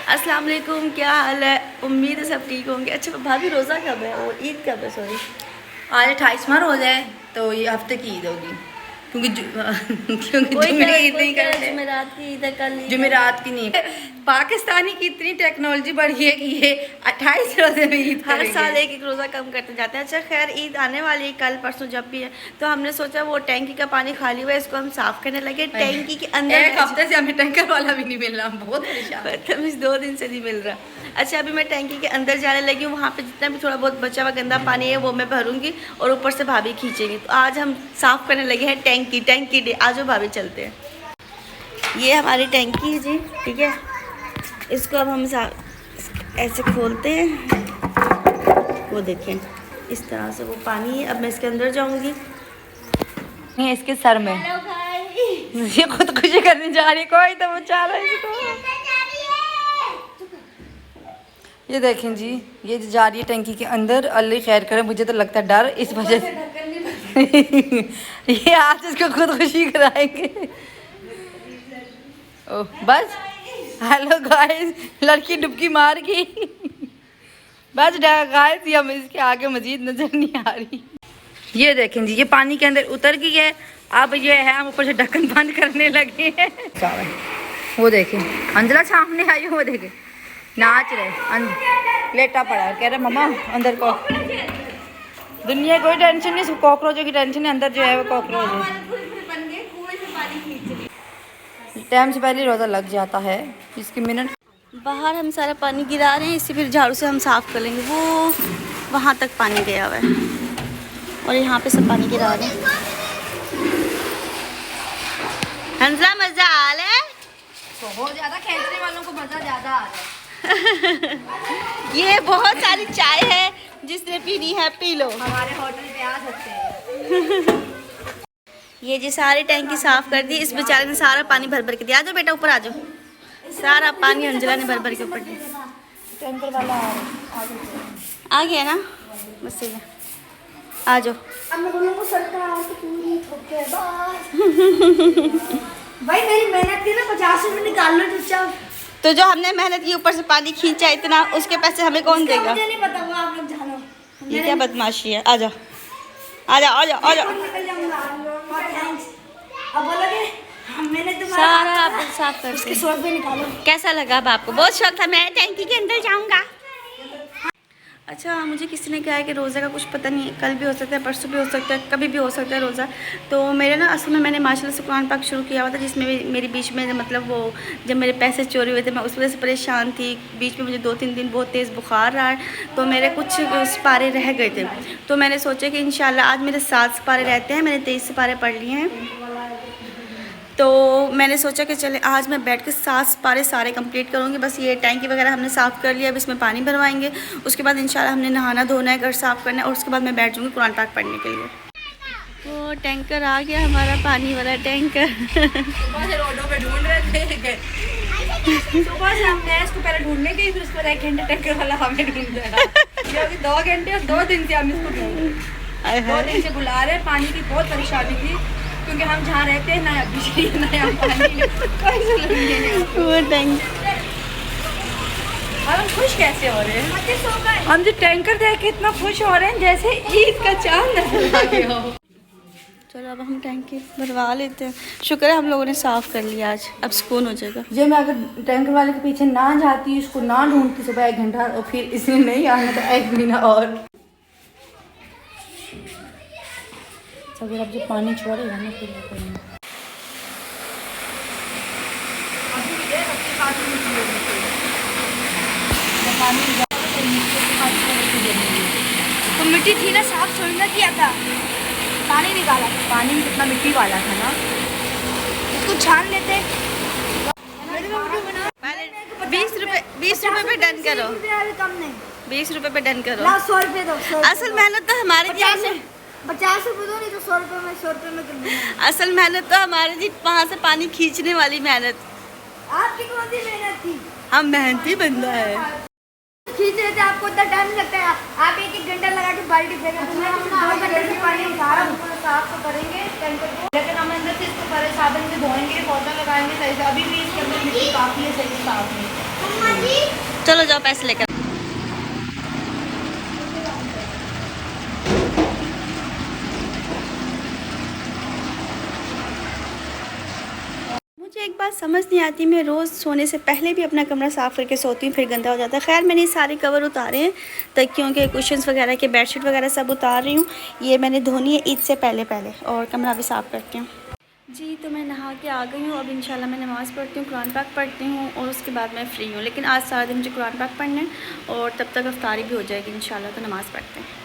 अस्सलाम वालेकुम, क्या हाल है? उम्मीद है सब ठीक होंगे। अच्छा भाभी, रोज़ा कब है और ईद कब है? सॉरी, आज 28वां रोज़ा है तो ये हफ्ते की ईद होगी क्योंकि कोई जुमे ईद नहीं करते। जुमेरात की ईद है, कल ईद जुमेरात की नहीं। पाकिस्तानी की इतनी टेक्नोलॉजी बढ़ी है कि ये 28 रोज़े में ईद हर करेंगे। साल एक एक रोज़ा कम करते जाते हैं। अच्छा खैर, ईद आने वाली है कल परसों जब भी है, तो हमने सोचा वो टैंकी का पानी खाली हुआ है, इसको हम साफ़ करने लगे। टैंकी के अंदर एक हफ्ते से हमें टैंकर वाला भी नहीं मिल रहा, हम बहुत परेशान। 2 दिन से नहीं मिल रहा। अच्छा, अभी मैं टैंकी के अंदर जाने लगी हूँ, वहाँ पे जितना भी थोड़ा बहुत बचा हुआ गंदा पानी है वो मैं भरूंगी और ऊपर से भाभी खींचेंगी। तो आज हम साफ़ करने लगे हैं टैंकी डे। आज भाभी चलते हैं। ये हमारी टैंकी है जी, ठीक है। इसको अब हम ऐसे खोलते हैं, वो देखें इस तरह से वो पानी है। अब मैं इसके अंदर जाऊंगी। नहीं, इसके सर में ये खुदकुशी करने जा रही है, कोई तो बचा रहा है इसको। ये देखें जी, ये जा रही है टैंकी के अंदर। अल्लाह खैर करे, मुझे तो लगता है डर इस वजह से ये आज इसको खुदकुशी कराएंगे। ओह बस, हेलो गाइस, लड़की डुबकी मार गई। बस गाइस, ये हम इसके आगे मजीद नजर नहीं आ रही। ये देखें जी, ये पानी के अंदर उतर गई है। अब ये है, हम ऊपर से ढक्कन बंद करने लगे हैं। वो देखें अंजला सामने आई, वो देखें नाच रहे, लेटा पड़ा है, कह रहे मम्मा अंदर को दुनिया कोई टेंशन नहीं, कॉकरोचों की टेंशन है, अंदर जो है वो कॉकरोच है। टाइम से पहले रोज़ा लग जाता है, इसकी मिनट। बाहर हम सारा पानी गिरा रहे हैं, इसे फिर झाड़ू से हम साफ़ कर लेंगे। वो वहाँ तक पानी गया हुआ है और यहाँ पे सब पानी गिरा रहे हैं। हंसा मजा आ रहा है, बहुत ज़्यादा खींचने वालों को मज़ा ज़्यादा आ रहा है। ये बहुत सारी चाय है, जिसने पीनी है पी लो, हमारे होटल पे आ सकते हैं। ये जी सारी टैंकी साफ़ कर दी। इस बेचारे ने सारा पानी भर भर के दिया। आ जाओ बेटा, ऊपर आ जाओ। सारा पानी अंजला ने भर भर के ऊपर दिया। टैंकर वाला आ गया ना, बस ये आ जाओ। भाई मेरी मेहनत की ना 50 रुपये निकाल लो चुपचाप। तो जो हमने मेहनत की, ऊपर से पानी खींचा इतना, उसके पैसे हमें कौन देगा? मुझे नहीं पता, वो आप लोग जानो। ये क्या बदमाशी है? आ जाओ आ जाओ आ जाओ आ जाओ। निकल जाऊंगा। थैंक्स। अब बोलोगे मैंने तुम्हारा सारा आप साफ कर उसके 100 रुपये निकालो। कैसा लगा अब आपको? बहुत शौक था मैं टैंकी के अंदर जाऊंगा। अच्छा, मुझे किसी ने कहा है कि रोज़ा का कुछ पता नहीं, कल भी हो सकता है, परसों भी हो सकता है, कभी भी हो सकता है रोज़ा। तो मेरे ना असल में मैंने माशाल्लाह से कुरान पाक शुरू किया हुआ था, जिसमें मेरी बीच में मतलब वो जब मेरे पैसे चोरी हुए थे, मैं उस वजह से परेशान थी। बीच में मुझे 2-3 दिन बहुत तेज़ बुखार रहा है, तो मेरे कुछ सिपारे रह गए थे। तो मैंने सोचा कि इंशाल्लाह आज मेरे 7 सिपारे रहते हैं, मैंने 23 सिपारे पढ़ लिए हैं। तो मैंने सोचा कि चले आज मैं बैठ के 7 सिपारे सारे कंप्लीट करूँगी। बस ये टैंकी वगैरह हमने साफ़ कर लिया, अब इसमें पानी भरवाएंगे। उसके बाद इंशाल्लाह हमने नहाना धोना है, घर साफ़ करना है, और उसके बाद मैं बैठ जाऊँगी कुरान पाक पढ़ने के लिए। वो टैंकर आ गया, हमारा पानी वाला टैंकर। सुबह से रोडों पे ढूंढ रहे थे। सुबह से हमने इसको पहले ढूंढने गई, फिर उसके बाद 1 घंटे टैंकर वाला हमें ढूंढ रहा। ये अभी 2 घंटे और 2 दिन से हम इसको ढूंढ रहे हैं। 2 दिन से बुला रहे। पानी की बहुत परेशानी थी क्योंकि हम जहाँ रहते हैं नया बिजली नया पानी, कोई सुलझ नहीं। वो टैंक और हम खुश कैसे हो रहे हैं? हम जो टैंकर देख के इतना खुश हो रहे हैं जैसे ईद का चांद नजर आ गया हो। चलो अब हम टैंकी भरवा लेते हैं। शुक्र है हम लोगों ने साफ़ कर लिया आज, अब सुकून हो जाएगा। ये मैं अगर टैंकर वाले के पीछे ना जाती, उसको ना ढूंढती सुबह 1 घंटा, और फिर इसने नहीं आना तो 1 महीना और। अगर अब जो पानी छोड़ेगा ना फिर तो मिट्टी थी ना, साफ छोड़ना किया था, पानी निकाला। पानी में कितना मिट्टी वाला था ना, इसको छान लेते। 20 रुपये पे डन करो। कम नहीं, 20 रुपये पे डन करो। 100 रुपये दो। असल मेहनत तो हमारी थी। 50 रुपये दो, नहीं तो 100 रुपये में 100 रुपये में कर दूंगा। असल मेहनत तो हमारी थी, वहाँ से पानी खींचने वाली मेहनत। आपकी कौन सी मेहनत थी? हम मेहनती बंदा है। खींच रहे थे, आपको इतना टाइम लगता है? आप 1-1 घंटा लगा के बाल्टी फेंक रहे थे। 2 घंटे से पानी उठा रहा हूँ, साफ तो करेंगे टैंकर को, लेकिन हम अंदर से इसको साबुन से धोएंगे, पौधा लगाएंगे सही से। अभी भी इसके अंदर मिट्टी काफ़ी है, सही साफ नहीं। चलो जाओ पैसे लेकर। मुझे एक बात समझ नहीं आती, मैं रोज़ सोने से पहले भी अपना कमरा साफ़ करके सोती हूँ, फिर गंदा हो जाता है। खैर मैंने सारे कवर उतारे हैं, तकियों के, कुशन्स वगैरह के, बेडशीट वगैरह सब उतार रही हूँ। ये मैंने धोनी है ईद से पहले और कमरा भी साफ़ करती हूँ। जी तो मैं नहा के आ गई हूँ। अब इंशाल्लाह मैं नमाज़ पढ़ती हूँ, कुरान पाक पढ़ती हूँ और उसके बाद मैं फ़्री हूँ। लेकिन आज सारा दिन मुझे कुरान पाक पढ़ना है और तब तक अफ्तारी भी हो जाएगी इंशाल्लाह, तो नमाज़ पढ़ते हैं।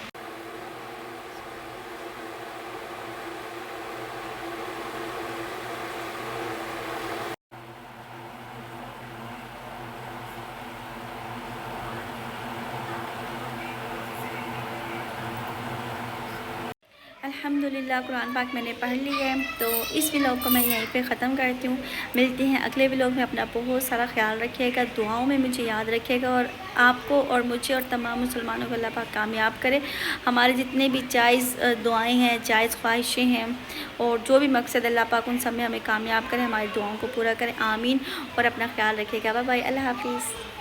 अल्हम्दुलिल्लाह कुरान पाक मैंने पढ़ लिया है, तो इस व्लॉग को मैं यहीं पे ख़त्म करती हूँ। मिलते हैं अगले व्लॉग में। अपना बहुत सारा ख्याल रखिएगा, दुआओं में मुझे याद रखिएगा और आपको और मुझे और तमाम मुसलमानों को अल्लाह पाक कामयाब करे। हमारे जितने भी जायज़ दुआएं हैं, जायज़ ख्वाहिशें हैं और जो भी मकसद अल्लाह पाक उन सब में हमें कामयाब करें, हमारी दुआओं को पूरा करें। आमीन। और अपना ख्याल रखिएगा। बाय बाय, अल्लाह हाफ़िज़।